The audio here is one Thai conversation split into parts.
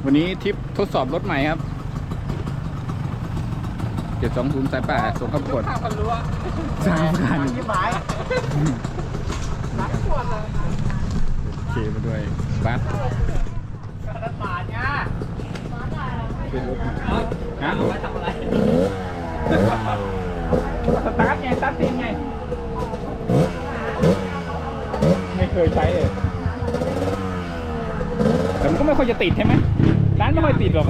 วันนี้ทริปทดสอบรถใหม่ครับ720สายป่าส่งเข้าประกวด3 คันที่หมายรักขวดเลยเคมาด้วยบัสกระดาษเนี่ยเป็นรถฮะทำอะไรสตาร์ทไงสตาร์ทติงไงไม่เคยใช้เลยแต่มันก็ไม่ค่อยจะติดใช่ไหมร้านไม่ค่อยติดหรอก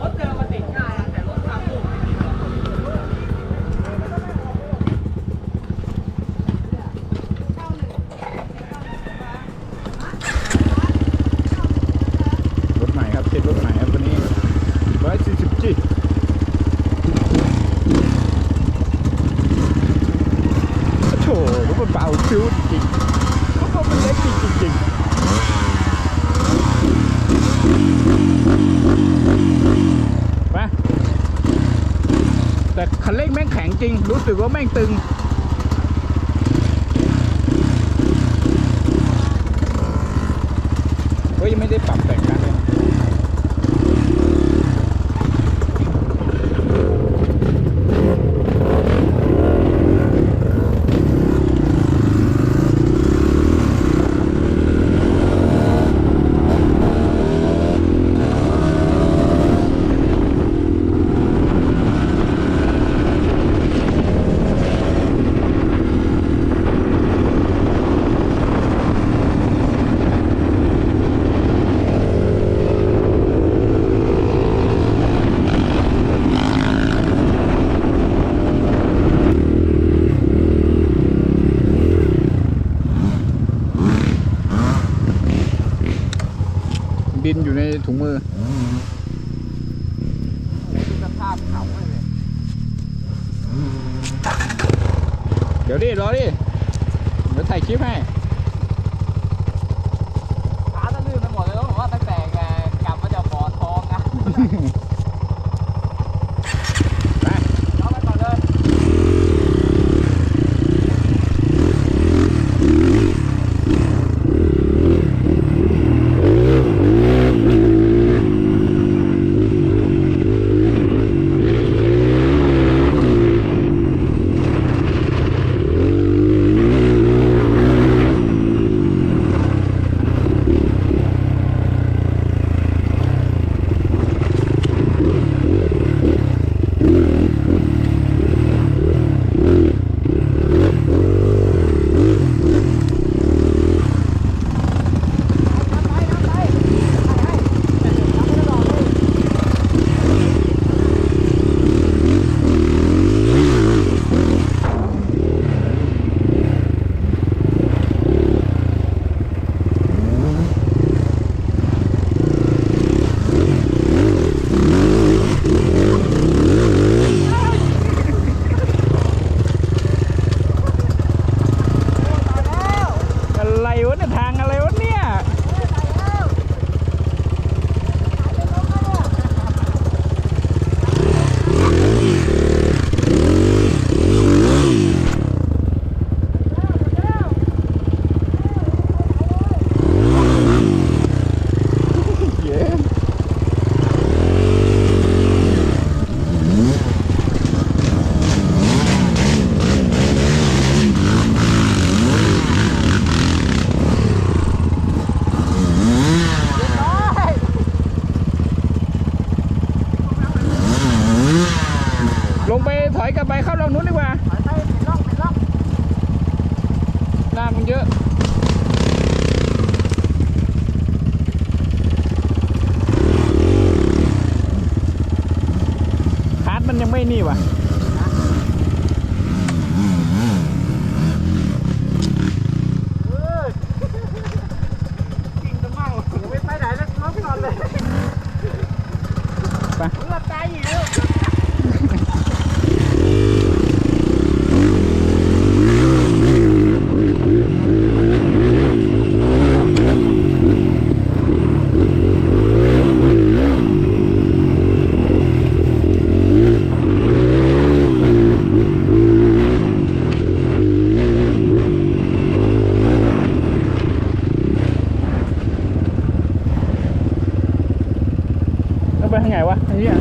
รถเดิมมาติดง่ายแต่รถทางลูกไม่ติดรถใหม่ครับเซ็ตรถใหม่ครับวันนี้140Gโถรถมันเบาคิ้วจริงรถมันเล็กจริงมาแต่คันเร่งแม่งแข็งจริงรู้สึกว่าแม่งตึงเฮ้ยยังไม่ได้ปรับแต่งกันเลยบินอยู่ในถุงมือดูสภาพเขาเลยเดี๋ยวดิรอดิเดี๋ยวถ่ายคลิปให้ขาจะลื่นไปหมดเลยผมว่าตั้งแต่กลับมาจากบ่อทองนะไปย้อนไปก่อนเลยอะไรวะเนี่ยทางอะไรวะเนี่ยเย้ลงไปถอยกลับไปเข้าร่องนู้นดีกว่าเป็นร่องหน้ามันเยอะคาร์ดมันยังไม่นี่ว่ะกิ่งตะเมาไม่ไปไหนแล้วน้องพี่นอนเลยไปเลือดตายอยู่ ไงวะไอ้เหี้ย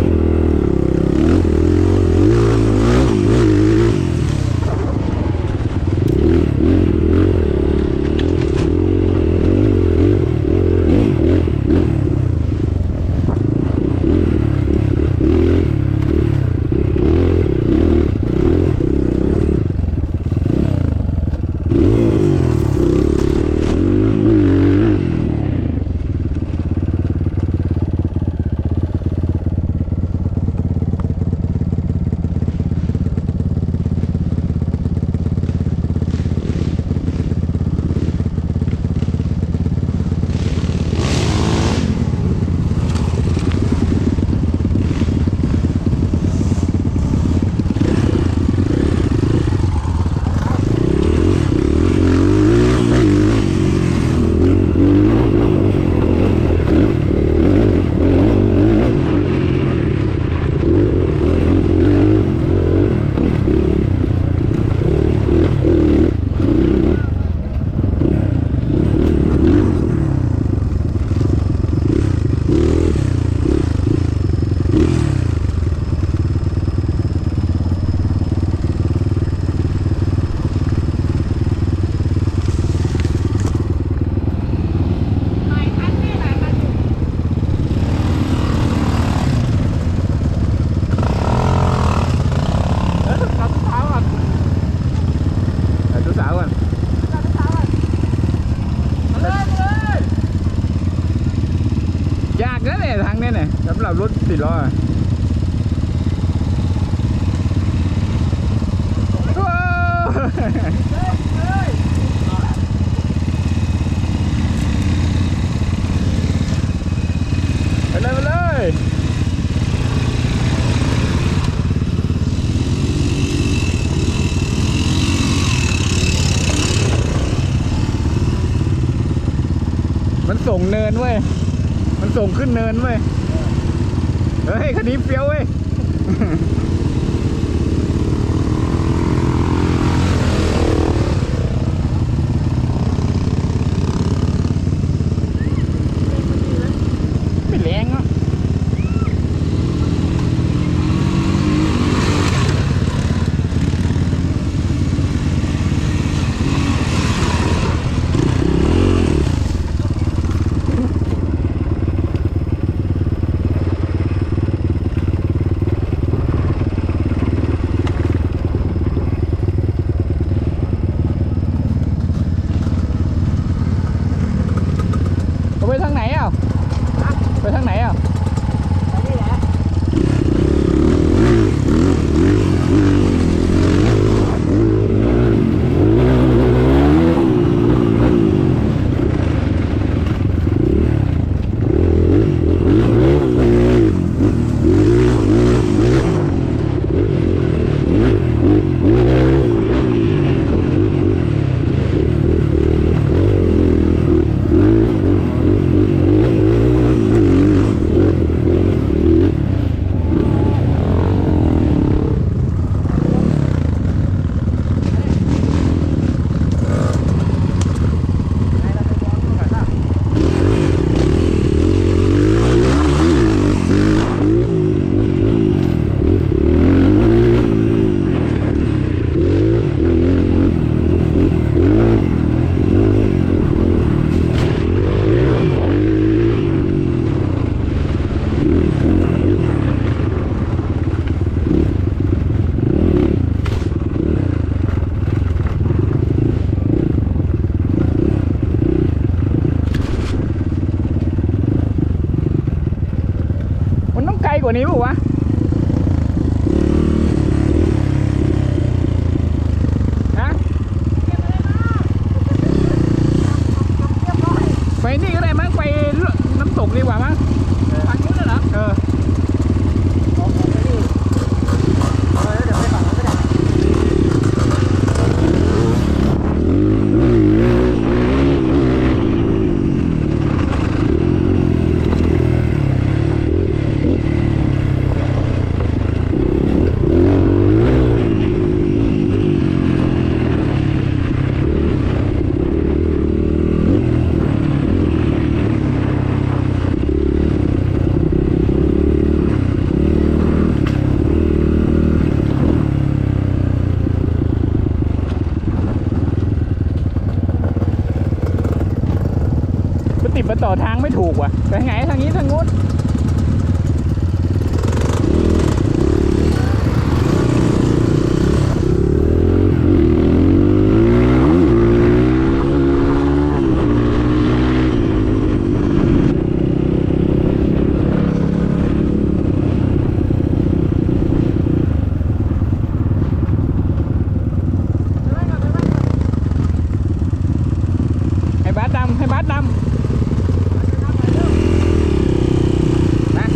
ดูสาวก่อนยากนะเนี่ยทางเนี้ยเนี่ยสำหรับรถติดล้ออะว้าวไปเลยไปเลยมันส่งเนินเว้ยมันส่งขึ้นเนินเว้ยเฮ้ยคันนี้เฟี้ยวเว้ยไม่แรงอ่ะไปทางไหนอ่ะไปทางไหนอ่ะมันต้องไกลกว่านี้ป่ะวะฮะไปนี่ก็ได้มั้งไปน้ำตกดีกว่ามั้งทางนู้นเหรอเออ ติดมาต่อทางไม่ถูกว่ะไปทางไหนทางนี้ทางนู้นให้บาสดำให้บาสดำนะ เ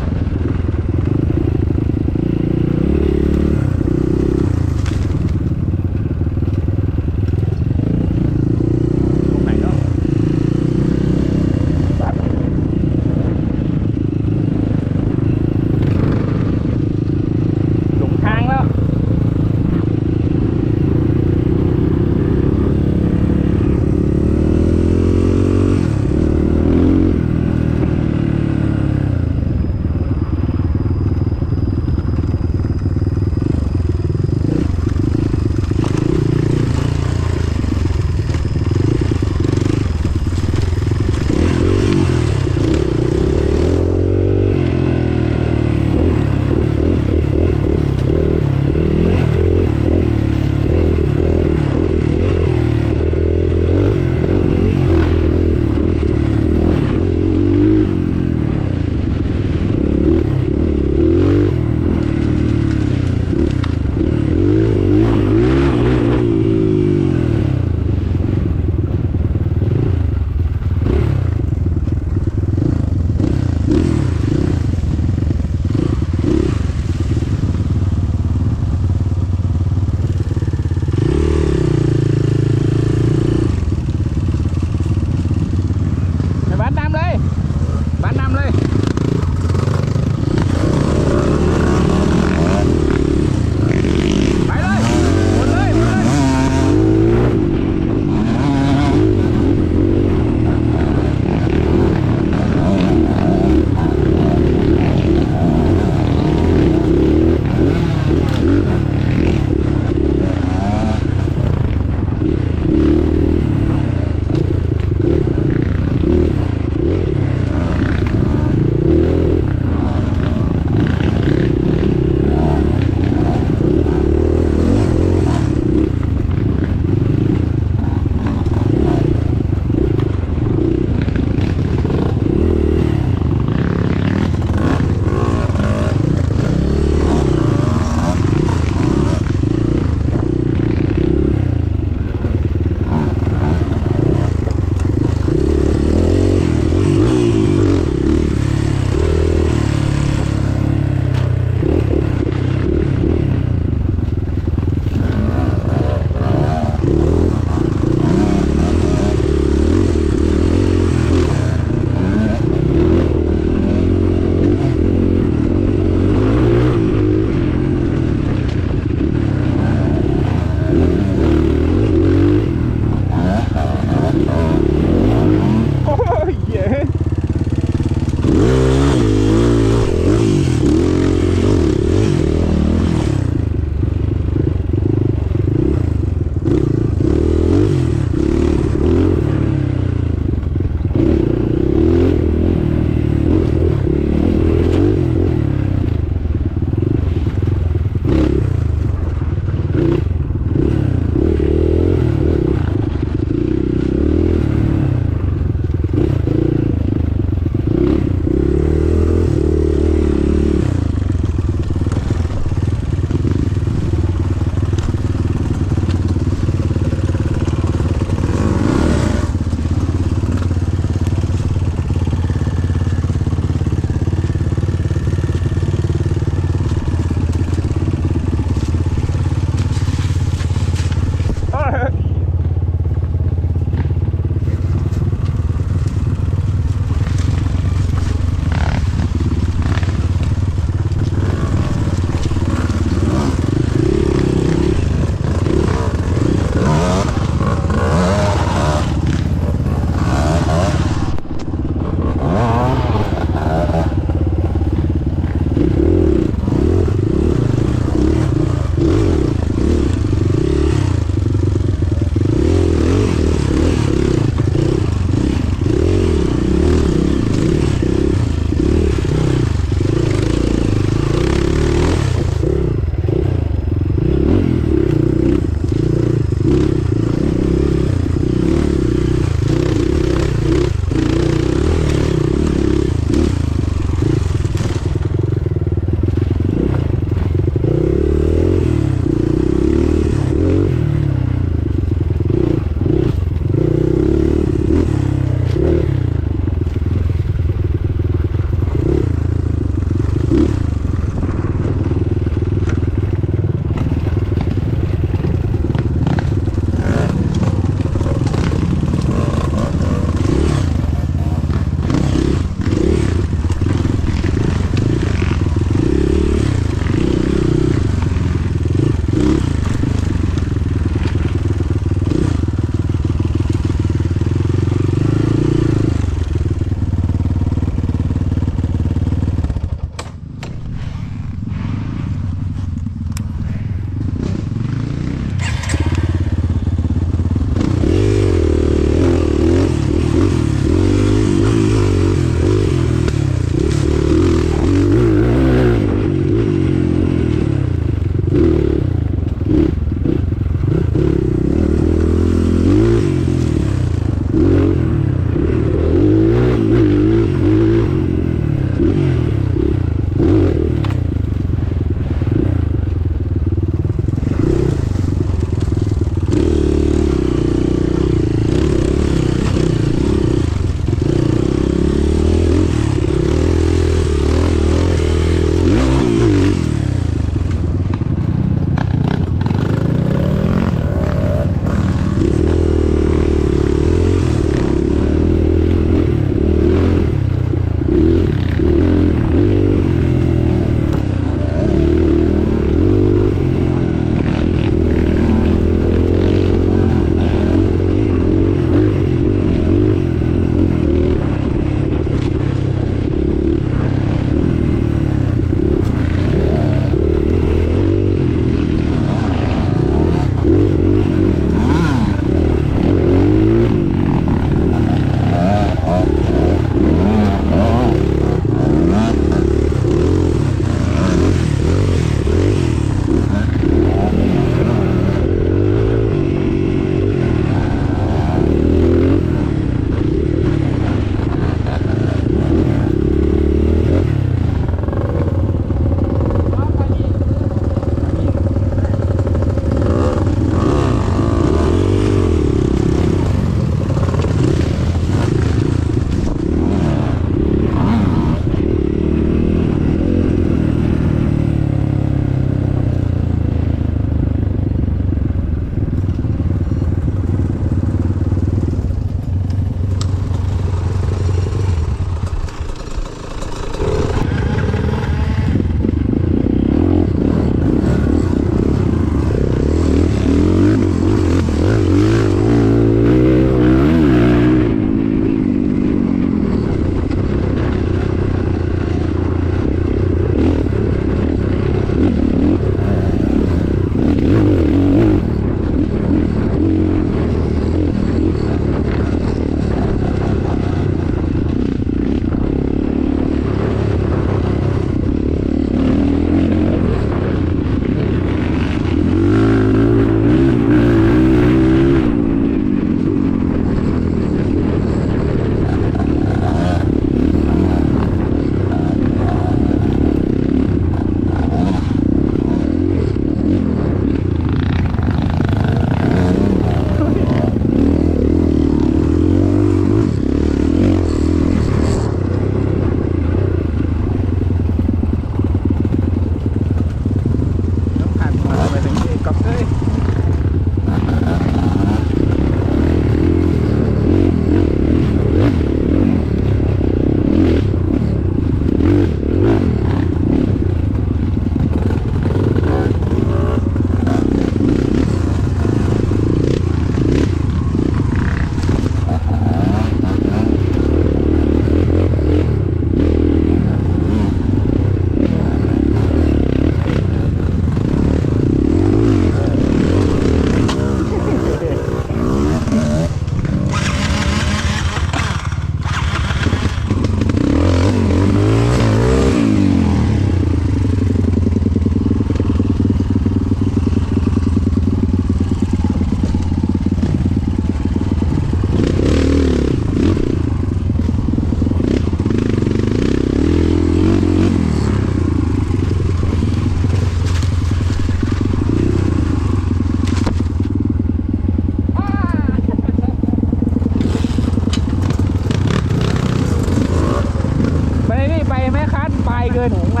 เกิน สูงไป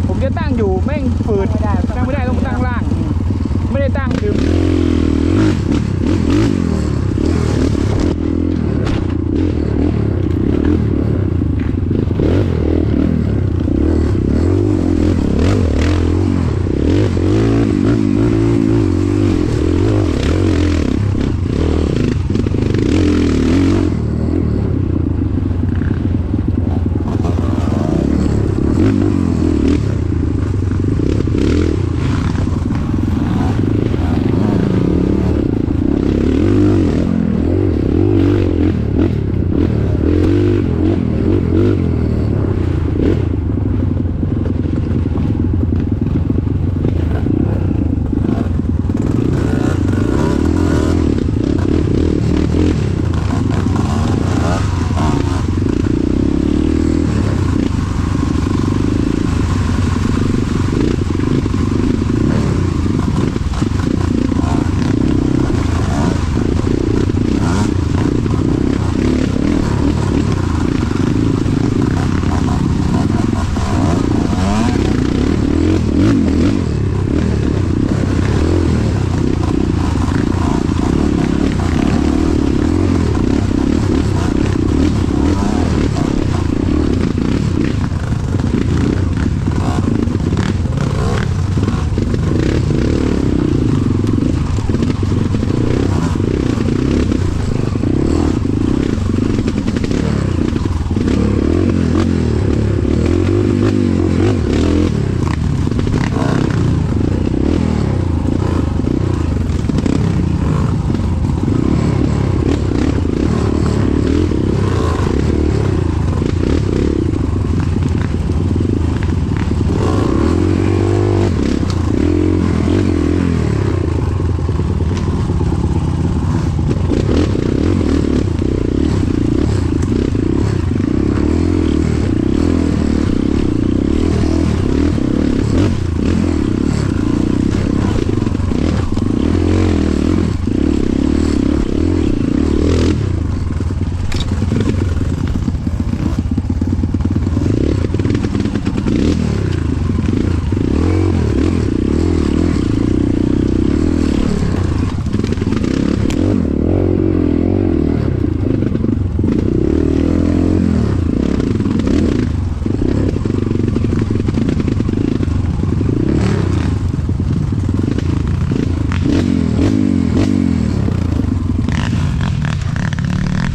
ผมจะตั้งอยู่แม่งฝืด ตั้งไม่ได้ต้องตั้งล่าง ไม่ได้ตั้งคือ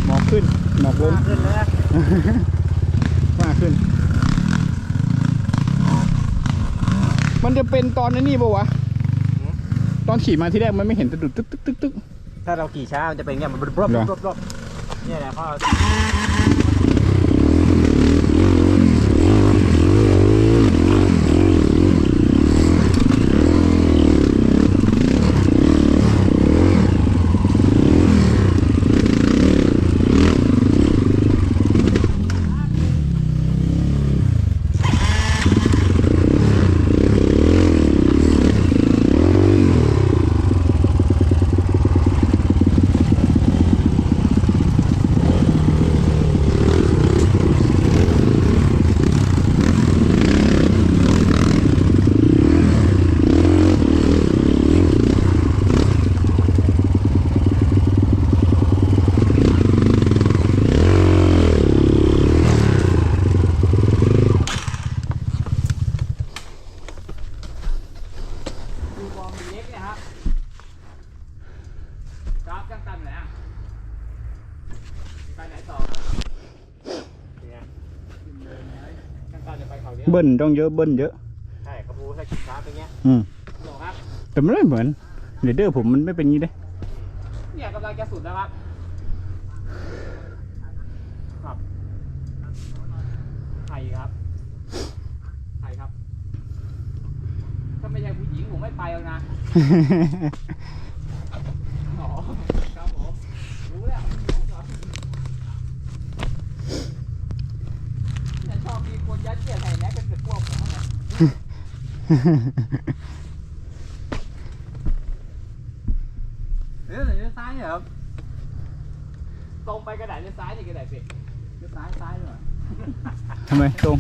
หมอกขึ้นหมอกลง ขึ้นเลย มากขึ้น มันจะเป็นตอนนี้ป่าวะ ตอนขี่มาที่แรกมันไม่เห็นตึกตึกตึกตึกตึก ถ้าเราขี่ช้ามันจะเป็นอย่างเงี้ยมันรอบเนี่ยแหละพ่อ เบิ้ลต้องเยอะเบิ้ลเยอะ ใช่กระพูถ้าขี่ช้าเป็นเงี้ย หรอครับแต่มันไม่เหมือนเรเดอร์ผมมันไม่เป็นงี้เด้ เนี่ยกำลังจะสุดแล้วครับครับใครครับใครครับถ้าไม่ใช่ผู้หญิงผมไม่ไปแล้วนะอ๋อครับผมรู้แล้วฉันชอบมีคนยัดเยียดใส่แม็กเป็นพวกผมนะเลี้ยวซ้ายเหรอครับตรงไปกระดาษเลี้ยวซ้ายนี่กระดาษสิเลี้ยวซ้ายเลยเหรอ ทำไมตรง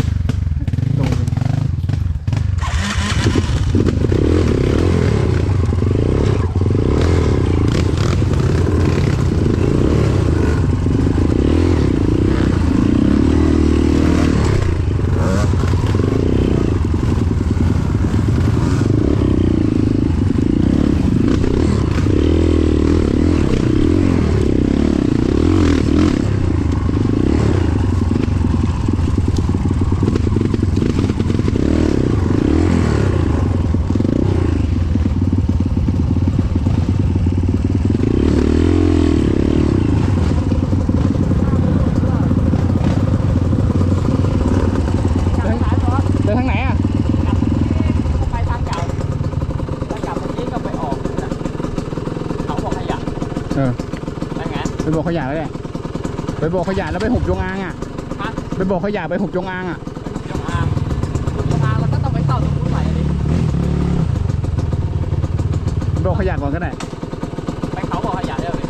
บอกขยะแล้วแหละไปบอกขยะแล้วไปหุบจงอางอ่ะ ฮะ ไปบอกขยะไปหุบจงอางอ่ะ จงอางจงอางมันก็ต้องไปเข้าตรงนู้นใหม่เลย บอกขยะก่อนก็ได้ ไปเขาบอกขยะได้เลย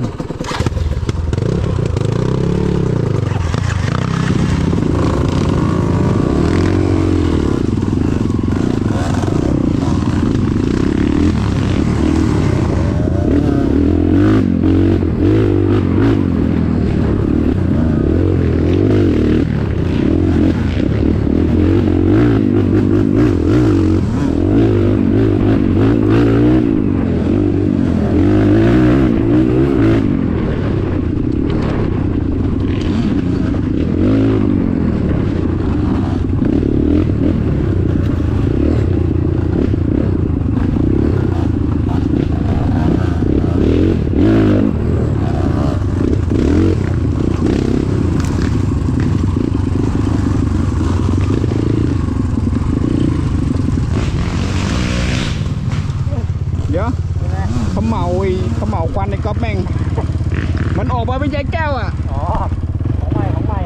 เดี๋ยวเขาเหมาควันในก๊อฟแม่งมันออกมาเป็นใจแก้วอ่ะ อ๋อของใหม่ของใหม่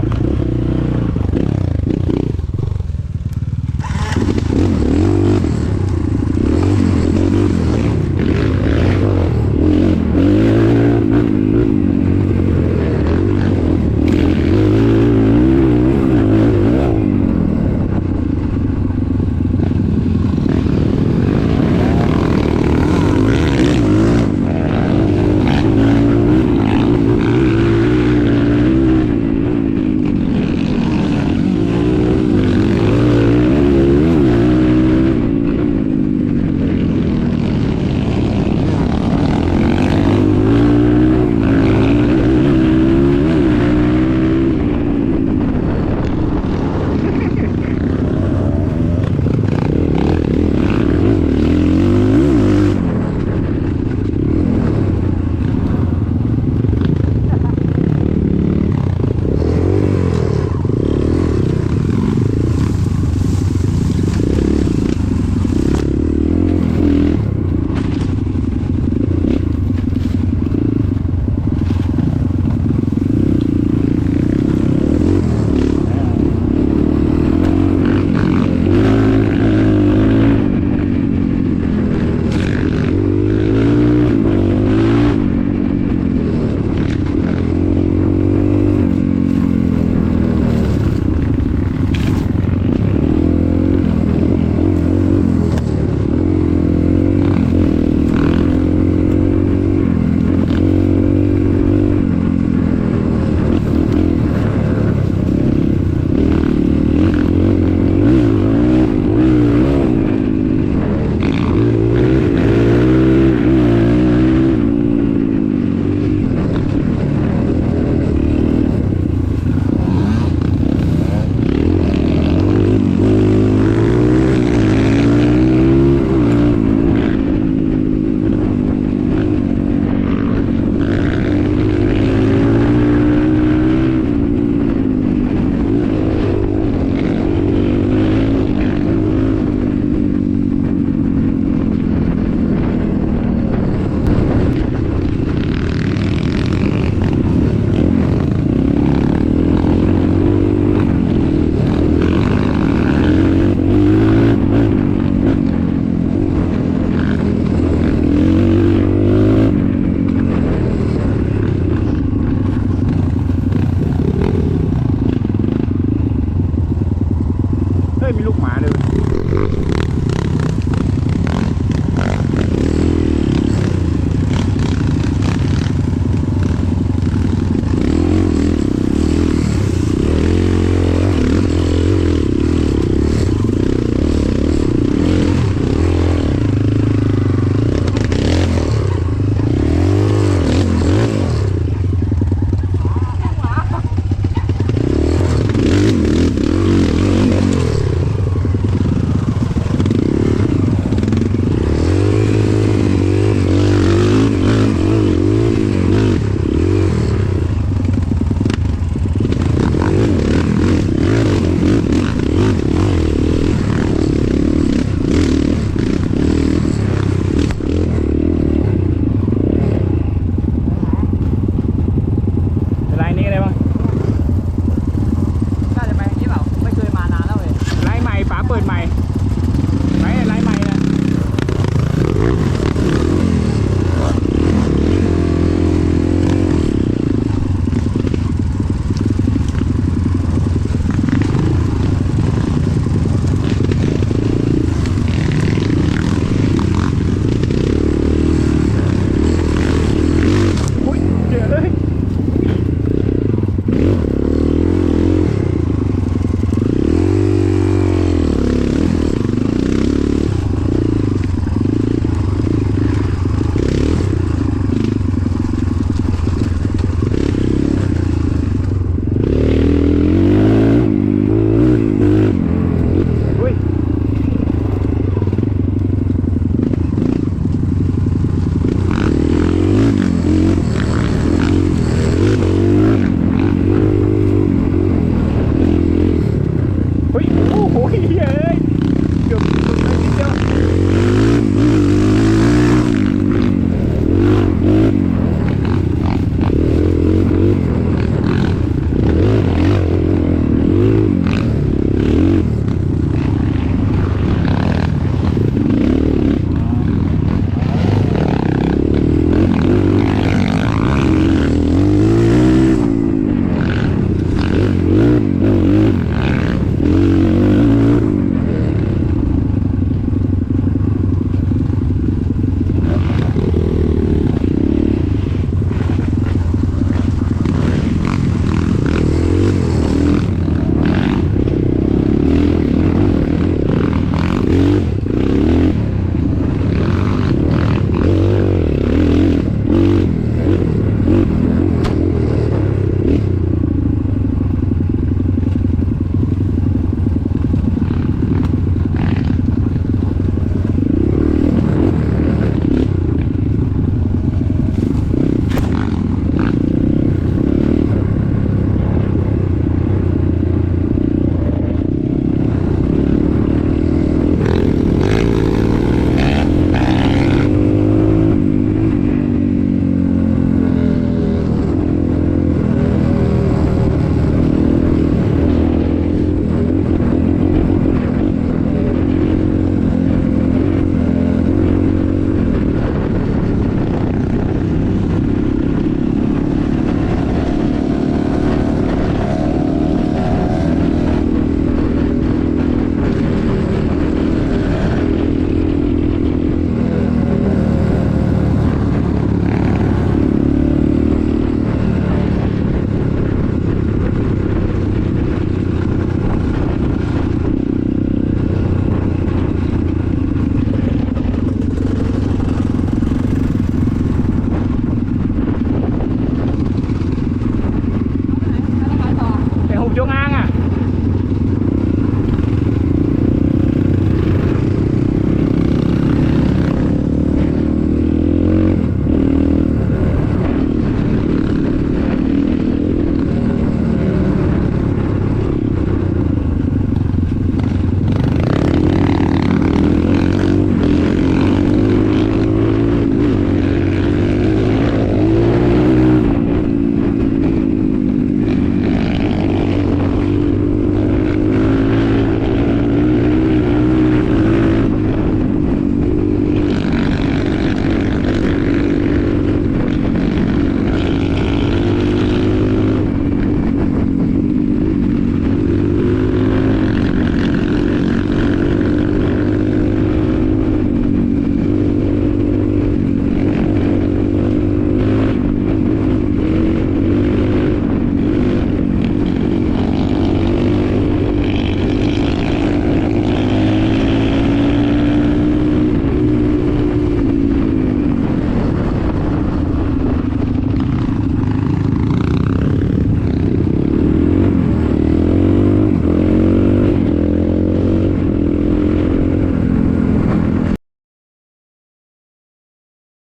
เฮ้ยมีลูกหมา